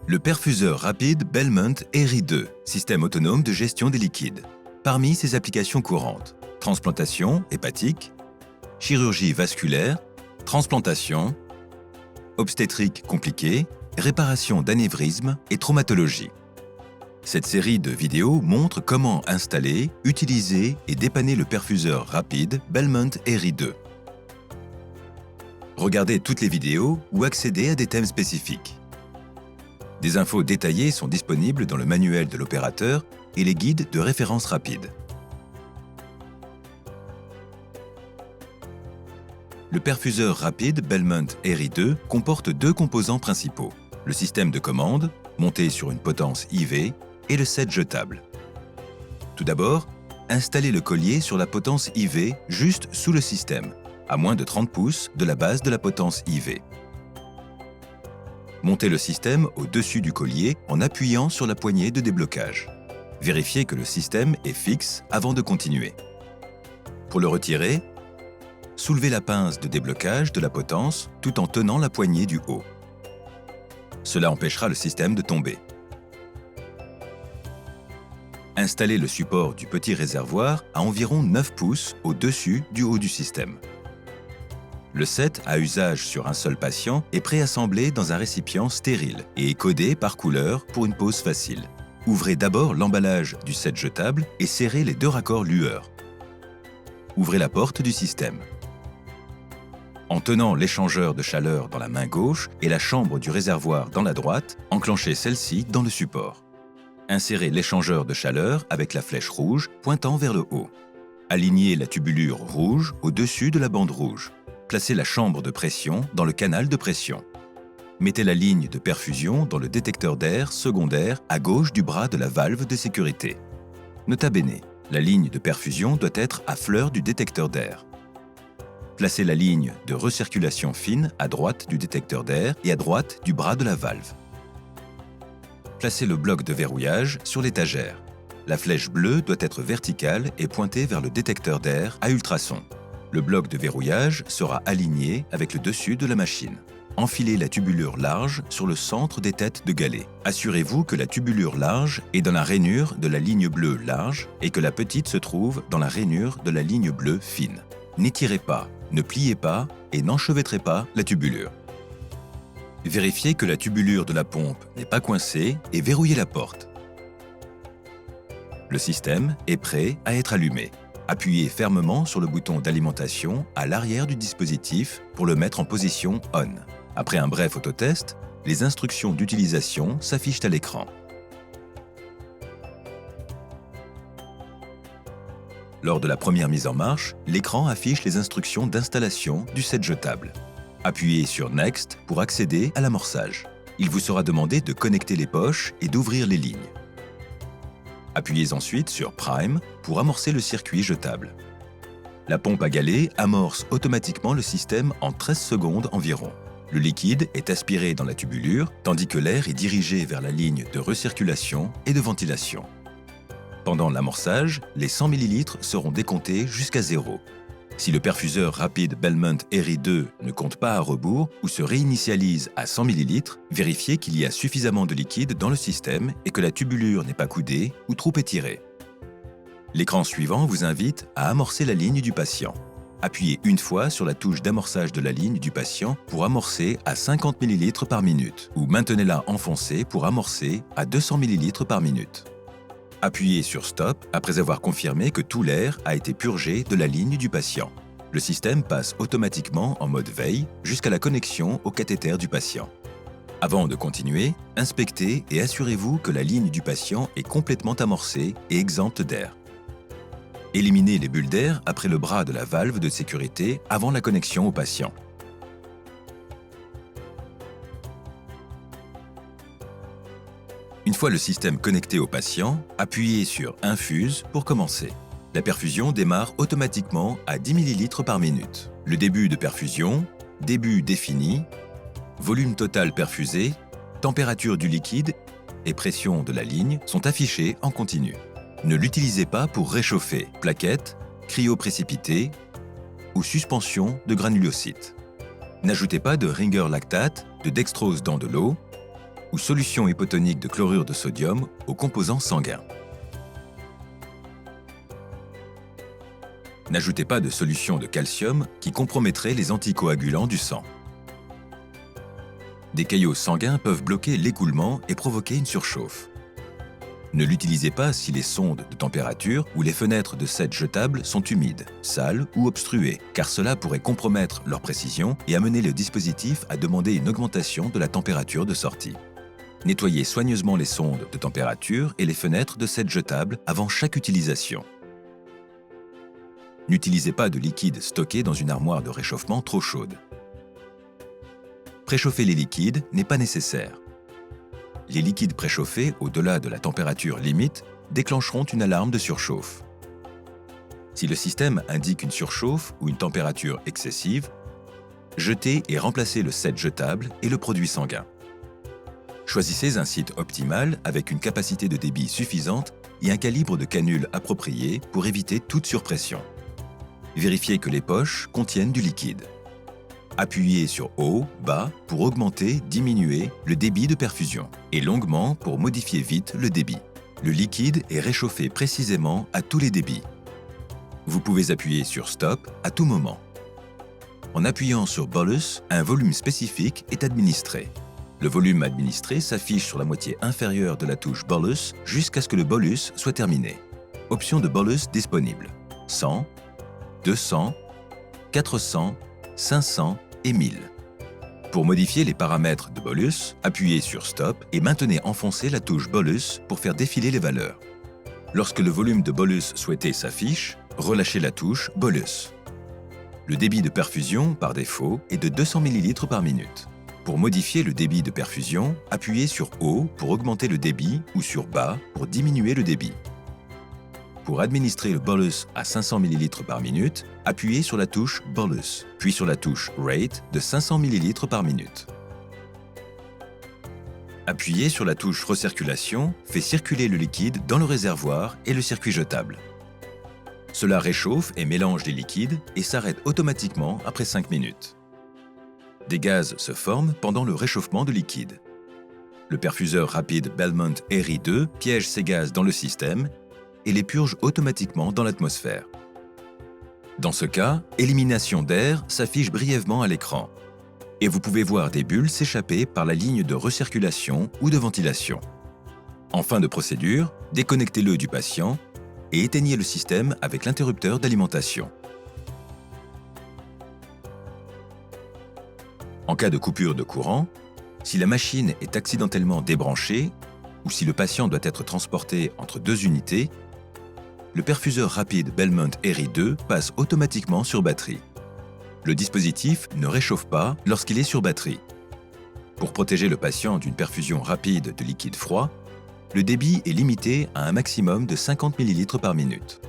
Le perfuseur rapide Belmont ERI 2, système autonome de gestion des liquides. Parmi ses applications courantes, transplantation hépatique, chirurgie vasculaire, transplantation, obstétrique compliquée, réparation d'anévrismes et traumatologie. Cette série de vidéos montre comment installer, utiliser et dépanner le perfuseur rapide Belmont ERI 2. Regardez toutes les vidéos ou accédez à des thèmes spécifiques. Des infos détaillées sont disponibles dans le manuel de l'opérateur et les guides de référence rapide. Le perfuseur rapide Belmont ERI 2 comporte deux composants principaux, le système de commande, monté sur une potence IV, et le set jetable. Tout d'abord, installez le collier sur la potence IV juste sous le système, à moins de 30 pouces de la base de la potence IV. Montez le système au-dessus du collier en appuyant sur la poignée de déblocage. Vérifiez que le système est fixe avant de continuer. Pour le retirer, soulevez la pince de déblocage de la potence tout en tenant la poignée du haut. Cela empêchera le système de tomber. Installez le support du petit réservoir à environ 9 pouces au-dessus du haut du système. Le set à usage sur un seul patient est préassemblé dans un récipient stérile et est codé par couleur pour une pose facile. Ouvrez d'abord l'emballage du set jetable et serrez les deux raccords lueurs. Ouvrez la porte du système. En tenant l'échangeur de chaleur dans la main gauche et la chambre du réservoir dans la droite, enclenchez celle-ci dans le support. Insérez l'échangeur de chaleur avec la flèche rouge pointant vers le haut. Alignez la tubulure rouge au-dessus de la bande rouge. Placez la chambre de pression dans le canal de pression. Mettez la ligne de perfusion dans le détecteur d'air secondaire à gauche du bras de la valve de sécurité. Nota bene, la ligne de perfusion doit être à fleur du détecteur d'air. Placez la ligne de recirculation fine à droite du détecteur d'air et à droite du bras de la valve. Placez le bloc de verrouillage sur l'étagère. La flèche bleue doit être verticale et pointée vers le détecteur d'air à ultrasons. Le bloc de verrouillage sera aligné avec le dessus de la machine. Enfilez la tubulure large sur le centre des têtes de galets. Assurez-vous que la tubulure large est dans la rainure de la ligne bleue large et que la petite se trouve dans la rainure de la ligne bleue fine. N'étirez pas, ne pliez pas et n'enchevêtrez pas la tubulure. Vérifiez que la tubulure de la pompe n'est pas coincée et verrouillez la porte. Le système est prêt à être allumé. Appuyez fermement sur le bouton d'alimentation à l'arrière du dispositif pour le mettre en position ON. Après un bref autotest, les instructions d'utilisation s'affichent à l'écran. Lors de la première mise en marche, l'écran affiche les instructions d'installation du set jetable. Appuyez sur Next pour accéder à l'amorçage. Il vous sera demandé de connecter les poches et d'ouvrir les lignes. Appuyez ensuite sur Prime pour amorcer le circuit jetable. La pompe à galets amorce automatiquement le système en 13 secondes environ. Le liquide est aspiré dans la tubulure, tandis que l'air est dirigé vers la ligne de recirculation et de ventilation. Pendant l'amorçage, les 100 ml seront décomptés jusqu'à 0. Si le perfuseur rapide Belmont ERI 2 ne compte pas à rebours ou se réinitialise à 100 ml, vérifiez qu'il y a suffisamment de liquide dans le système et que la tubulure n'est pas coudée ou trop étirée. L'écran suivant vous invite à amorcer la ligne du patient. Appuyez une fois sur la touche d'amorçage de la ligne du patient pour amorcer à 50 ml par minute ou maintenez-la enfoncée pour amorcer à 200 ml par minute. Appuyez sur Stop après avoir confirmé que tout l'air a été purgé de la ligne du patient. Le système passe automatiquement en mode veille jusqu'à la connexion au cathéter du patient. Avant de continuer, inspectez et assurez-vous que la ligne du patient est complètement amorcée et exempte d'air. Éliminez les bulles d'air après le bras de la valve de sécurité avant la connexion au patient. Une fois le système connecté au patient, appuyez sur Infuse pour commencer. La perfusion démarre automatiquement à 10 ml par minute. Le début de perfusion, début défini, volume total perfusé, température du liquide et pression de la ligne sont affichés en continu. Ne l'utilisez pas pour réchauffer plaquettes, cryoprécipité ou suspension de granulocytes. N'ajoutez pas de ringer lactate, de dextrose dans de l'eau ou solution hypotonique de chlorure de sodium aux composants sanguins. N'ajoutez pas de solution de calcium qui compromettrait les anticoagulants du sang. Des caillots sanguins peuvent bloquer l'écoulement et provoquer une surchauffe. Ne l'utilisez pas si les sondes de température ou les fenêtres de sets jetables sont humides, sales ou obstruées, car cela pourrait compromettre leur précision et amener le dispositif à demander une augmentation de la température de sortie. Nettoyez soigneusement les sondes de température et les fenêtres de sets jetables avant chaque utilisation. N'utilisez pas de liquide stocké dans une armoire de réchauffement trop chaude. Préchauffer les liquides n'est pas nécessaire. Les liquides préchauffés au-delà de la température limite déclencheront une alarme de surchauffe. Si le système indique une surchauffe ou une température excessive, jetez et remplacez le set jetable et le produit sanguin. Choisissez un site optimal avec une capacité de débit suffisante et un calibre de canule approprié pour éviter toute surpression. Vérifiez que les poches contiennent du liquide. Appuyez sur haut, bas pour augmenter, diminuer le débit de perfusion et longuement pour modifier vite le débit. Le liquide est réchauffé précisément à tous les débits. Vous pouvez appuyer sur stop à tout moment. En appuyant sur bolus, un volume spécifique est administré. Le volume administré s'affiche sur la moitié inférieure de la touche bolus jusqu'à ce que le bolus soit terminé. Options de bolus disponibles: 100, 200, 400, 500 et 1000. Pour modifier les paramètres de bolus, appuyez sur Stop et maintenez enfoncée la touche bolus pour faire défiler les valeurs. Lorsque le volume de bolus souhaité s'affiche, relâchez la touche bolus. Le débit de perfusion, par défaut, est de 200 ml par minute. Pour modifier le débit de perfusion, appuyez sur haut pour augmenter le débit ou sur bas pour diminuer le débit. Pour administrer le bolus à 500 ml par minute, appuyez sur la touche bolus, puis sur la touche rate de 500 ml par minute. Appuyez sur la touche recirculation fait circuler le liquide dans le réservoir et le circuit jetable. Cela réchauffe et mélange les liquides et s'arrête automatiquement après 5 minutes. Des gaz se forment pendant le réchauffement de liquide. Le perfuseur rapide Belmont ERI 2 piège ces gaz dans le système et les purge automatiquement dans l'atmosphère. Dans ce cas, élimination d'air s'affiche brièvement à l'écran et vous pouvez voir des bulles s'échapper par la ligne de recirculation ou de ventilation. En fin de procédure, déconnectez-le du patient et éteignez le système avec l'interrupteur d'alimentation. En cas de coupure de courant, si la machine est accidentellement débranchée ou si le patient doit être transporté entre deux unités, le perfuseur rapide Belmont ERI 2 passe automatiquement sur batterie. Le dispositif ne réchauffe pas lorsqu'il est sur batterie. Pour protéger le patient d'une perfusion rapide de liquide froid, le débit est limité à un maximum de 50 ml par minute.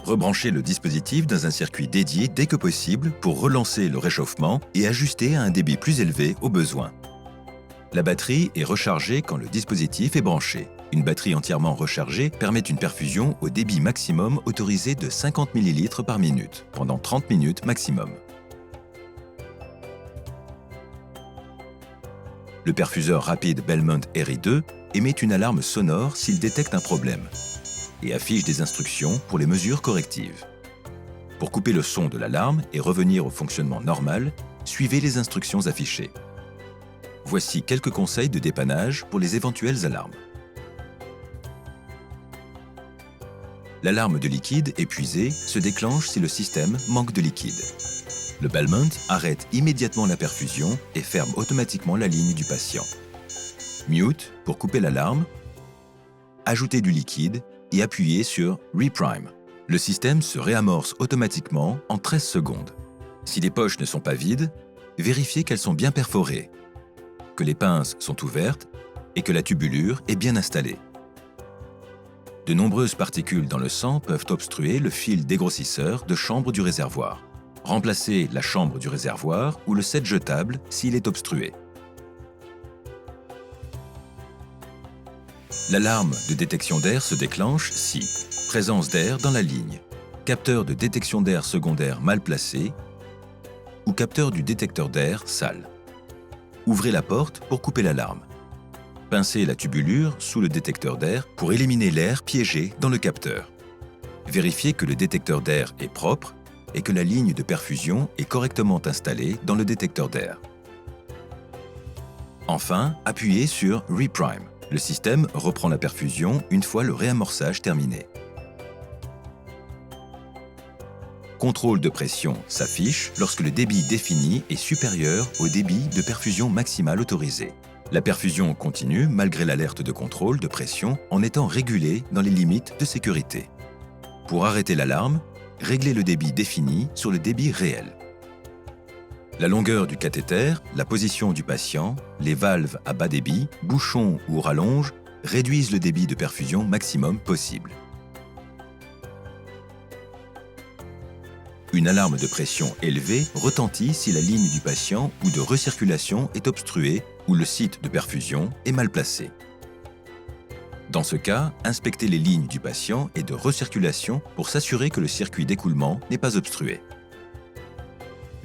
Rebranchez le dispositif dans un circuit dédié dès que possible pour relancer le réchauffement et ajuster à un débit plus élevé au besoin. La batterie est rechargée quand le dispositif est branché. Une batterie entièrement rechargée permet une perfusion au débit maximum autorisé de 50 ml par minute, pendant 30 minutes maximum. Le perfuseur rapide Belmont ERI 2 émet une alarme sonore s'il détecte un problème et affiche des instructions pour les mesures correctives. Pour couper le son de l'alarme et revenir au fonctionnement normal, suivez les instructions affichées. Voici quelques conseils de dépannage pour les éventuelles alarmes. L'alarme de liquide épuisé se déclenche si le système manque de liquide. Le Belmont arrête immédiatement la perfusion et ferme automatiquement la ligne du patient. Mute pour couper l'alarme, ajoutez du liquide et appuyez sur Reprime. Le système se réamorce automatiquement en 13 secondes. Si les poches ne sont pas vides, vérifiez qu'elles sont bien perforées, que les pinces sont ouvertes et que la tubulure est bien installée. De nombreuses particules dans le sang peuvent obstruer le fil dégrossisseur de chambre du réservoir. Remplacez la chambre du réservoir ou le set jetable s'il est obstrué. L'alarme de détection d'air se déclenche si présence d'air dans la ligne, capteur de détection d'air secondaire mal placé ou capteur du détecteur d'air sale. ouvrez la porte pour couper l'alarme. Pincez la tubulure sous le détecteur d'air pour éliminer l'air piégé dans le capteur. Vérifiez que le détecteur d'air est propre et que la ligne de perfusion est correctement installée dans le détecteur d'air. Enfin, appuyez sur Reprime. Le système reprend la perfusion une fois le réamorçage terminé. Contrôle de pression s'affiche lorsque le débit défini est supérieur au débit de perfusion maximale autorisé. La perfusion continue malgré l'alerte de contrôle de pression en étant régulée dans les limites de sécurité. Pour arrêter l'alarme, réglez le débit défini sur le débit réel. La longueur du cathéter, la position du patient, les valves à bas débit, bouchons ou rallonges réduisent le débit de perfusion maximum possible. Une alarme de pression élevée retentit si la ligne du patient ou de recirculation est obstruée ou le site de perfusion est mal placé. Dans ce cas, inspectez les lignes du patient et de recirculation pour s'assurer que le circuit d'écoulement n'est pas obstrué.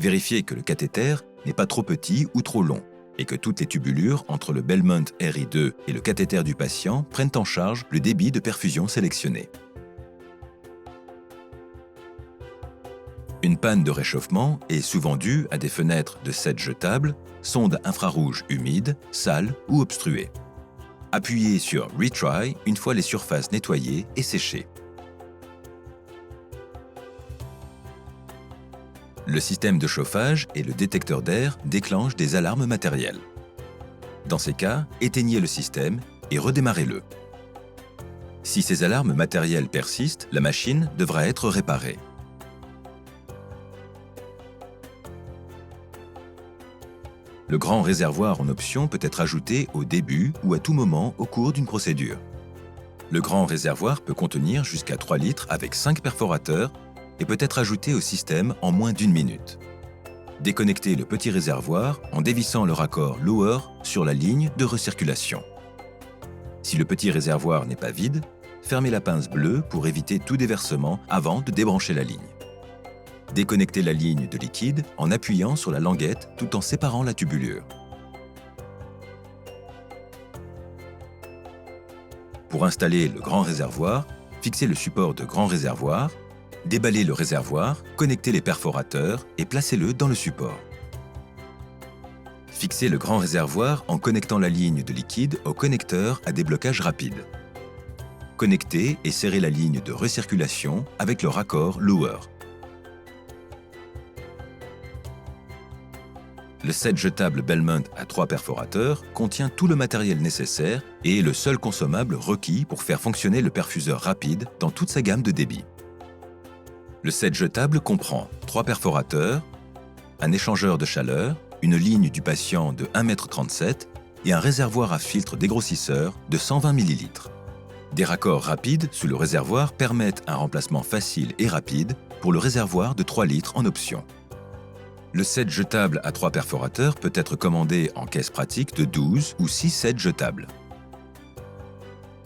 Vérifiez que le cathéter n'est pas trop petit ou trop long et que toutes les tubulures entre le Bellmont RI2 et le cathéter du patient prennent en charge le débit de perfusion sélectionné. Une panne de réchauffement est souvent due à des fenêtres de sèche jetable, sondes infrarouges humides, sales ou obstruées. Appuyez sur Retry une fois les surfaces nettoyées et séchées. Le système de chauffage et le détecteur d'air déclenchent des alarmes matérielles. Dans ces cas, éteignez le système et redémarrez-le. Si ces alarmes matérielles persistent, la machine devra être réparée. Le grand réservoir en option peut être ajouté au début ou à tout moment au cours d'une procédure. Le grand réservoir peut contenir jusqu'à 3 litres avec 5 perforateurs et peut être ajouté au système en moins d'1 minute. Déconnectez le petit réservoir en dévissant le raccord lower sur la ligne de recirculation. Si le petit réservoir n'est pas vide, fermez la pince bleue pour éviter tout déversement avant de débrancher la ligne. Déconnectez la ligne de liquide en appuyant sur la languette tout en séparant la tubulure. Pour installer le grand réservoir, fixez le support de grand réservoir, déballez le réservoir, connectez les perforateurs et placez-le dans le support. Fixez le grand réservoir en connectant la ligne de liquide au connecteur à déblocage rapide. Connectez et serrez la ligne de recirculation avec le raccord lower. Le set jetable Bellmont à 3 perforateurs contient tout le matériel nécessaire et est le seul consommable requis pour faire fonctionner le perfuseur rapide dans toute sa gamme de débit. Le set jetable comprend 3 perforateurs, un échangeur de chaleur, une ligne du patient de 1,37 m et un réservoir à filtre dégrossisseur de 120 ml. Des raccords rapides sous le réservoir permettent un remplacement facile et rapide pour le réservoir de 3 litres en option. Le set jetable à 3 perforateurs peut être commandé en caisse pratique de 12 ou 6 sets jetables.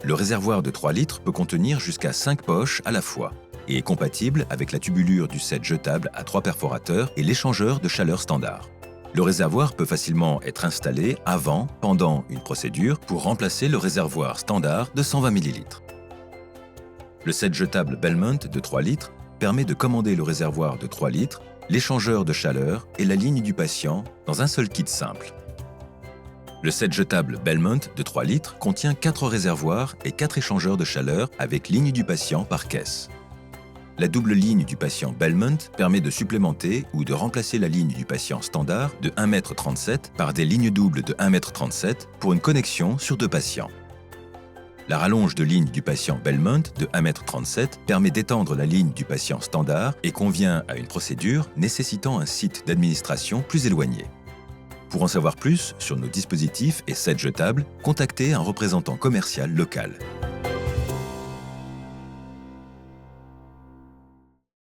Le réservoir de 3 litres peut contenir jusqu'à 5 poches à la fois et est compatible avec la tubulure du set jetable à 3 perforateurs et l'échangeur de chaleur standard. Le réservoir peut facilement être installé avant, pendant une procédure pour remplacer le réservoir standard de 120 ml. Le set jetable Bellmont de 3 litres permet de commander le réservoir de 3 litres, l'échangeur de chaleur et la ligne du patient dans un seul kit simple. Le set jetable Bellmont de 3 litres contient 4 réservoirs et 4 échangeurs de chaleur avec ligne du patient par caisse. La double ligne du patient Bellmont permet de supplémenter ou de remplacer la ligne du patient standard de 1,37 m par des lignes doubles de 1,37 m pour une connexion sur 2 patients. La rallonge de ligne du patient Bellmont de 1,37 m permet d'étendre la ligne du patient standard et convient à une procédure nécessitant un site d'administration plus éloigné. Pour en savoir plus sur nos dispositifs et sets jetables, contactez un représentant commercial local.